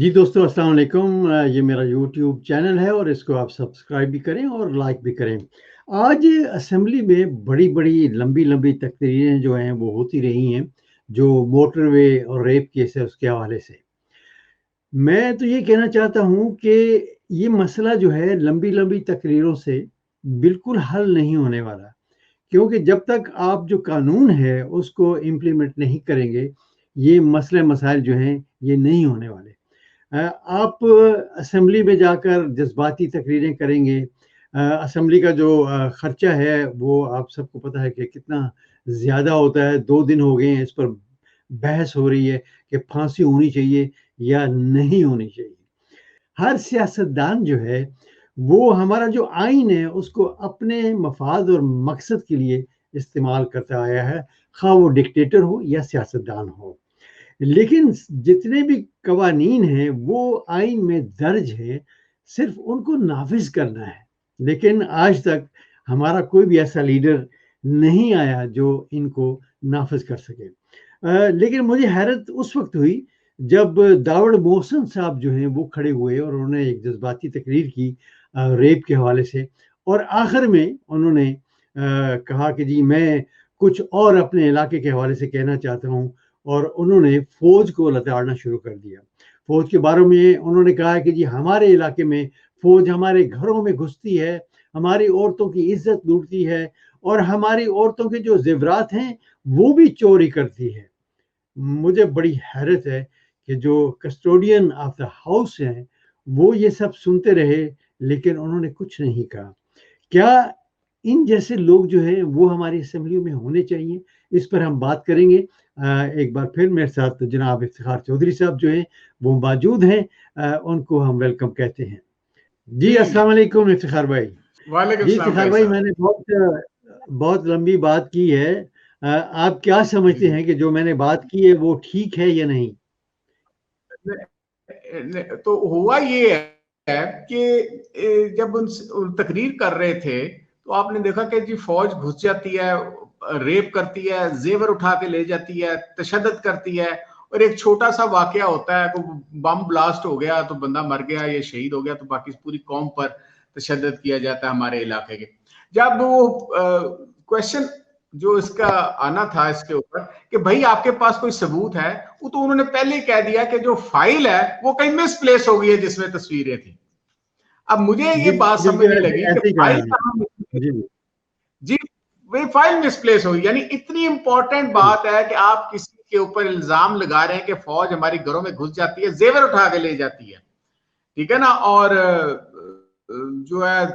जी दोस्तों, अस्सलाम वालेकुम। ये मेरा यूट्यूब चैनल है और इसको आप सब्सक्राइब भी करें और लाइक भी करें। आज असेंबली में बड़ी-बड़ी, लंबी-लंबी तकरीरें जो हैं वो होती रही हैं, जो मोटरवे और रेप केस है उसके हवाले से। मैं तो ये कहना चाहता हूँ कि ये मसला जो है लंबी-लंबी तकरीरों से बिल्कुल हल नहीं होने वाला, क्योंकि जब तक आप जो कानून है उसको इम्प्लीमेंट नहीं करेंगे, ये मसले-मसाइल जो हैं ये नहीं होने वाले। आप असेंबली में जाकर जज़्बाती तकरीरें करेंगे। असेंबली का जो खर्चा है वो आप सबको पता है कि कितना ज़्यादा होता है। 2 दिन हो गए हैं इस पर बहस हो रही है कि फांसी होनी चाहिए या नहीं होनी चाहिए। हर सियासतदान जो है वो हमारा जो आइन है उसको अपने मफाद और मकसद के लिए इस्तेमाल करता आया है, ख़्वाह वो डिक्टेटर हो या सियासतदान हो। लेकिन जितने भी कवानीन हैं वो आइन में दर्ज है, सिर्फ उनको नाफिज करना है। लेकिन आज तक हमारा कोई भी ऐसा लीडर नहीं आया जो इनको नाफिज कर सके। लेकिन मुझे हैरत उस वक्त हुई जब दाऊद मोहसिन साहब जो हैं वो खड़े हुए और उन्होंने एक जज्बाती तकरीर की रेप के हवाले से, और आखिर में उन्होंने कहा कि जी मैं कुछ और अपने इलाके के हवाले से कहना चाहता हूँ, और उन्होंने फ़ौज को लताड़ना शुरू कर दिया। फ़ौज के बारे में उन्होंने कहा है कि जी हमारे इलाके में फ़ौज हमारे घरों में घुसती है, हमारी औरतों की इज़्ज़त लूटती है और हमारी औरतों के जो ज़ेवरात हैं, वो भी चोरी करती है। मुझे बड़ी हैरत है कि जो कस्टोडियन ऑफ द हाउस हैं, वो ये सब सुनते रहे, लेकिन उन्होंने कुछ नहीं कहा। क्या इन जैसे लोग जो हैं वो हमारी असेंबलियों में होने चाहिए? इस पर हम बात करेंगे। एक बार फिर मेरे साथ जनाब इफ्तिखार चौधरी साहब जो हैं वो मौजूद हैं। उनको हम वेलकम कहते हैं। जी, जी, अस्सलाम वालेकुम इफ्तिखार भाई। वालेकुम जी सलाम इफ्तिखार भाई भाई, साहब। मैंने बहुत लंबी बात की है। आप क्या जी, समझते जी। हैं कि जो मैंने बात की है वो ठीक है या नहीं? तो हुआ ये है कि जब उन तकरीर कर रहे थे, तो आपने देखा कि जी फौज घुस जाती है, रेप करती है, जेवर उठा के ले जाती है, तशद्दुद करती है, और एक छोटा सा वाकया होता है कि बम ब्लास्ट हो गया तो बंदा मर गया, ये शहीद हो गया, तो बाकी पूरी कौम पर तशद्दुद किया जाता है हमारे इलाके के। जब वो क्वेश्चन जो इसका आना था इसके ऊपर कि भाई आपके पास कोई सबूत है, वो तो उन्होंने पहले ही कह दिया कि जो फाइल है वो कहीं मिसप्लेस हो गई है जिसमें तस्वीरें थी। अब मुझे ये जी, बात समझ नहीं बिल्कुल लगी कि ऐसे ही कहा फाइल है। कहां मिसप्लेस। जी, जी, वे फाइल मिसप्लेस हुई, यानी इतनी इंपॉर्टेंट जी, बात है कि आप किसी के ऊपर इल्जाम लगा रहे हैं कि फौज हमारी घरों में घुस जाती है, जेवर उठा के ले जाती है, ठीक है ना, और जो है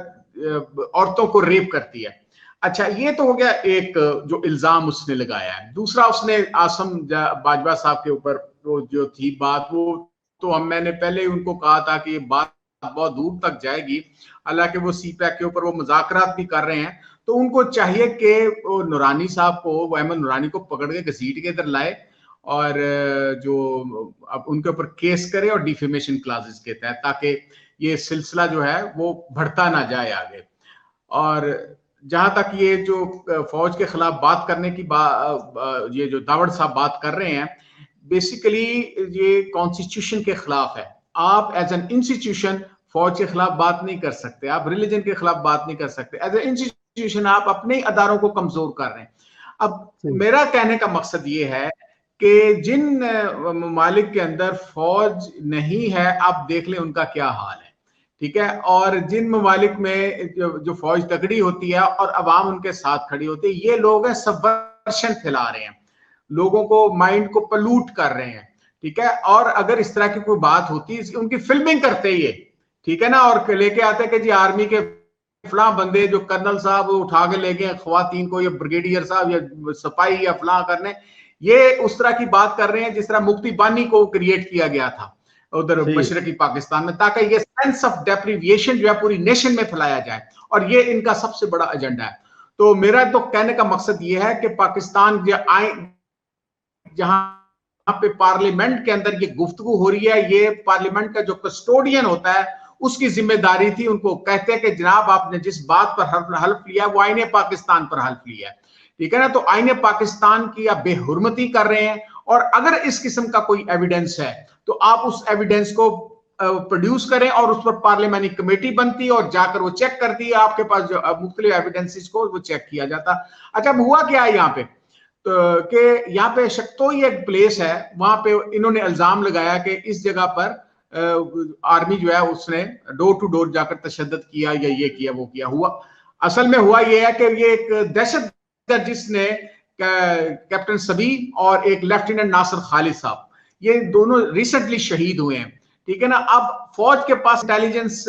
औरतों को रेप करती है। अच्छा, ये तो हो गया एक जो इल्जाम उसने लगाया है। दूसरा, उसने आसम बाजवा साहब के ऊपर वो जो थी बात, वो तो मैंने पहले ही उनको कहा था कि ये बात बहुत दूर तक जाएगी। हालांकि वो सी पैक के ऊपर वो मुज़ाकरात भी कर रहे हैं, तो उनको चाहिए कि वो नूरानी साहब को, वो अहमद नूरानी को पकड़ के घसीट के इधर लाए और जो अब उनके ऊपर केस करे और डिफेमेशन क्लासेस के तहत, ताकि ये सिलसिला जो है वो बढ़ता ना जाए आगे। और जहां तक ये जो फौज के खिलाफ बात करने की ये जो दावड़ साहब बात कर रहे हैं, बेसिकली ये कॉन्स्टिट्यूशन के खिलाफ है। आप एज एन इंस्टीट्यूशन फौज के खिलाफ बात नहीं कर सकते, आप रिलीजन के खिलाफ बात नहीं कर सकते। एज एन इंस्टीट्यूशन आप अपने अदारों को कमजोर कर रहे हैं। अब सही। मेरा कहने का मकसद ये है कि जिन ममालिक के अंदर फौज नहीं है, आप देख लें उनका क्या हाल है, ठीक है। और जिन ममालिक में जो फौज तगड़ी होती है और अवाम उनके साथ खड़ी होती है, ये लोग हैं सबवर्शन फैला रहे हैं, लोगों को माइंड को पलूट कर रहे हैं, ठीक है। और अगर इस तरह की कोई बात होती, उनकी फिल्मिंग करते ही, ठीक है ना, और लेके आते कि जी आर्मी के फलां बंदे जो कर्नल साहब उठा के ले गए खवातीन को, या ब्रिगेडियर साहब या सिपाही या फलां करने, ये उस तरह की बात कर रहे हैं जिस तरह मुफ्ती बानी को क्रिएट किया गया था उधर सही है। मशरकी पाकिस्तान में, ताकि ये सेंस ऑफ डेप्रीविएशन जो है पूरी नेशन में फैलाया जाए, और ये इनका सबसे बड़ा एजेंडा है। तो मेरा तो कहने का मकसद ये है कि पाकिस्तान जहां पे पार्लियामेंट के अंदर ये गुफ्तगू हो रही है, ये पार्लियामेंट का जो कस्टोडियन होता है उसकी जिम्मेदारी थी। उनको कहते हैं कि जनाब आपने जिस बात पर हल्फ लिया वो आईने पाकिस्तान पर हल्फ लिया है, ठीक है ना। तो आईने पाकिस्तान की आप बेहुरमती कर रहे हैं, और अगर इस किस्म का कोई एविडेंस है तो आप उस एविडेंस को प्रोड्यूस करें और उस पर पार्लियामेंट्री कमेटी बनती है और जाकर वो चेक करती है, आपके पास जो मुख्तलिफ एविडेंसेस को वो चेक किया जाता। अच्छा, हुआ क्या है यहाँ पे, तो कि यहाँ पे शक्तोई एक प्लेस है, वहां पे इन्होंने इल्जाम लगाया कि इस जगह पर आर्मी जो है उसने डोर टू डोर जाकर तशद्दुद किया या ये किया वो किया। हुआ असल में हुआ ये है कि ये एक दहशतगर्द जिसने कैप्टन सबी और एक लेफ्टिनेंट नासिर खालिद साहब, ये दोनों रिसेंटली शहीद हुए हैं, ठीक है ना। अब फौज के पास इंटेलिजेंस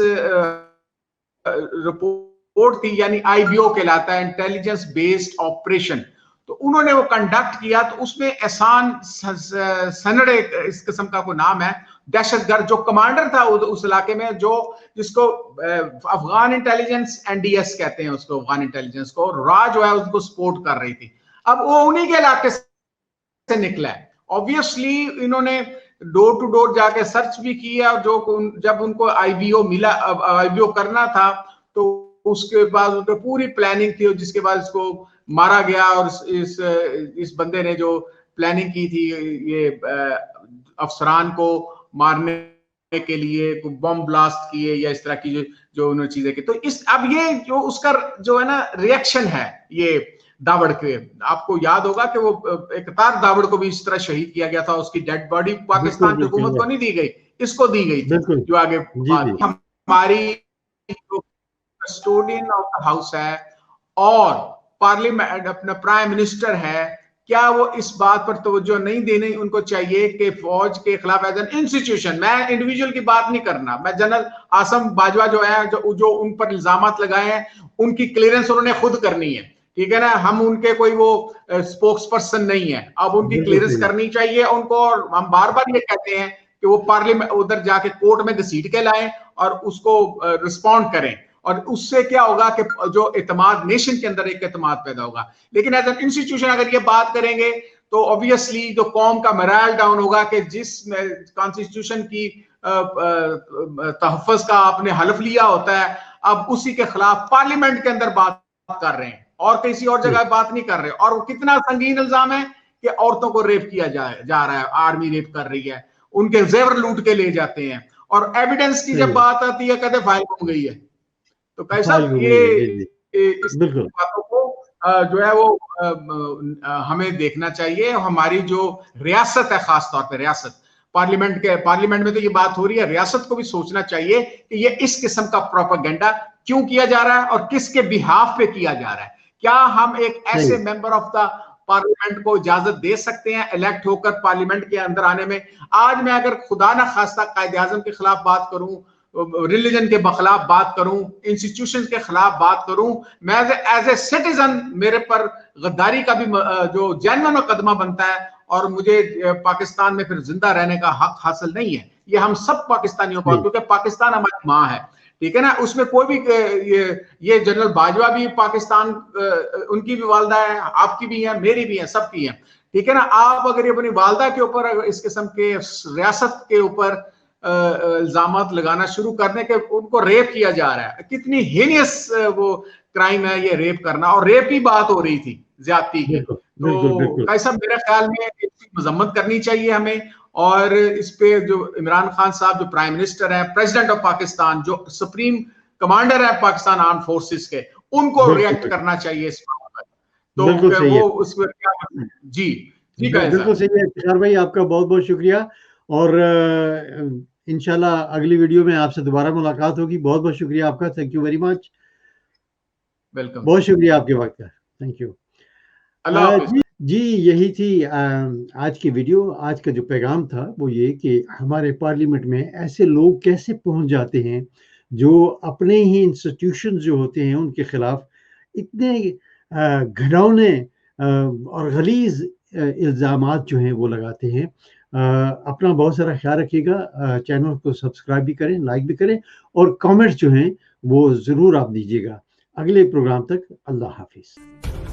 रिपोर्ट थी, यानी IBO कहलाता है, इंटेलिजेंस बेस्ड ऑपरेशन, तो उन्होंने वो कंडक्ट किया। तो उसमें एहसान सनड इस किस्म का कोई नाम है, दहशतगर्द जो कमांडर था उस इलाके में, जो जिसको अफगान इंटेलिजेंस NDS कहते हैं उसको, अफगान इंटेलिजेंस को, रा जो है उसको सपोर्ट कर रही थी। अब वो उन्हीं के इलाके से निकला है। ऑब्वियसली इन्होंने डोर टू डोर जाके सर्च भी किया, और जो जब उनको IBO मिला, IBO करना था, तो उसके बाद उनको पूरी प्लानिंग थी, जिसके बाद इसको मारा गया। और इस बंदे ने जो प्लानिंग की थी ये अफसरान को मारने के लिए, बम ब्लास्ट किए या इस तरह की जो उन्होंने चीजें की। तो अब ये जो उसका जो है ना रिएक्शन है, ये दावड़ के, आपको याद होगा कि वो इकतार दावड़ को भी इस तरह शहीद किया गया था, उसकी डेड बॉडी पाकिस्तान की हुकूमत को नहीं दी गई, इसको दी गई थी, जो आगे हमारी कस्टोडियन ऑफ द हाउस है और पार्लियामेंट अपना प्राइम मिनिस्टर है, क्या वो इस बात पर तवज्जो नहीं देनी उनको चाहिए कि फौज के खिलाफ एज एन इंस्टीट्यूशन, मैं इंडिविजुअल की बात नहीं करना, मैं जनरल आसिम बाजवा जो है, जो उन पर इल्जामात लगाए हैं, उनकी क्लियरेंस उन्होंने खुद करनी है, ठीक है ना। हम उनके कोई वो स्पोक्स पर्सन नहीं है, अब उनकी क्लियरेंस करनी चाहिए उनको। और हम बार बार ये कहते हैं कि वो पार्लियामेंट उधर जाके कोर्ट में घसीट के लाएं और उसको रिस्पॉन्ड करें, और उससे क्या होगा कि जो इत्मीनान नेशन के अंदर एक इत्मीनान पैदा होगा। लेकिन एज एन इंस्टीट्यूशन अगर ये बात करेंगे तो ऑब्वियसली जो कौम का मोरल डाउन होगा कि जिस कॉन्स्टिट्यूशन की तहफ़्फ़ुज़ का आपने हल्फ लिया होता है, अब उसी के खिलाफ पार्लियामेंट के अंदर बात कर रहे हैं और किसी और जगह बात नहीं कर रहे। और वो कितना संगीन इल्जाम है कि औरतों को रेप किया जा रहा है, आर्मी रेप कर रही है, उनके जेवर लूट के ले जाते हैं, और एविडेंस की जब बात आती है कहते फाइल हो गई है। तो कैसा ये इस बातों को जो है वो हमें देखना चाहिए। हमारी जो रियासत है, खास तौर पे रियासत, पार्लियामेंट में तो ये बात हो रही है, रियासत को भी सोचना चाहिए कि ये इस किस्म का प्रोपेगेंडा क्यों किया जा रहा है और किसके बिहाफ पे किया जा रहा है। क्या हम एक ऐसे मेंबर ऑफ द पार्लियामेंट को इजाजत दे सकते हैं इलेक्ट होकर पार्लियामेंट के अंदर आने में? आज मैं अगर खुदा ना खास्ता कायदे-आज़म के खिलाफ बात करूं, रिलीजन के खिलाफ बात करूं, इंस्टीट्यूशन के खिलाफ बात करूं, मैं एज ए सिटीजन मेरे पर गद्दारी का भी जो जेन्युइन मुकदमा बनता है, और मुझे पाकिस्तान में फिर जिंदा रहने का हक हासिल नहीं है। ये हम सब पाकिस्तानियों को, क्योंकि पाकिस्तान हमारी माँ है, ठीक है ना। उसमें कोई भी ये जनरल बाजवा भी पाकिस्तान, उनकी भी वालदा है, आपकी भी है, मेरी भी है, सबकी है, ठीक है ना। आप अगर ये अपनी वालदा के ऊपर इस किस्म के रियासत के ऊपर इल्जामात लगाना शुरू करने के, उनको रेप किया जा रहा है, कितनी हीनियस वो क्राइम है ये रेप करना, और रेप की बात हो रही थी, ज्यादती की। तो कैसा मेरे ख्याल में इसकी मजम्मत करनी चाहिए हमें, और इस पे जो इमरान खान साहब जो प्राइम मिनिस्टर है, प्रेसिडेंट ऑफ पाकिस्तान, जो सुप्रीम कमांडर है पाकिस्तान आर्म फोर्सेस के, उनको रिएक्ट करना चाहिए इस बात पर। तो वो उस पर क्या, जी बिल्कुल सही है तुषार भाई, आपका बहुत बहुत शुक्रिया। और इंशाल्लाह अगली वीडियो में आपसे दोबारा मुलाकात होगी। बहुत बहुत शुक्रिया आपका, thank you very much. Welcome, बहुत शुक्रिया आपके वक्त का, थैंक यू। जी यही थी आज की वीडियो। आज का जो पैगाम था वो ये कि हमारे पार्लियामेंट में ऐसे लोग कैसे पहुंच जाते हैं जो अपने ही इंस्टीट्यूशन जो होते हैं उनके खिलाफ इतने घिनौने और गलीज इल्ज़ामात जो हैं वो लगाते हैं। अपना बहुत सारा ख्याल रखिएगा, चैनल को सब्सक्राइब भी करें, लाइक भी करें, और कमेंट्स जो हैं वो ज़रूर आप दीजिएगा। अगले प्रोग्राम तक अल्लाह हाफिज़।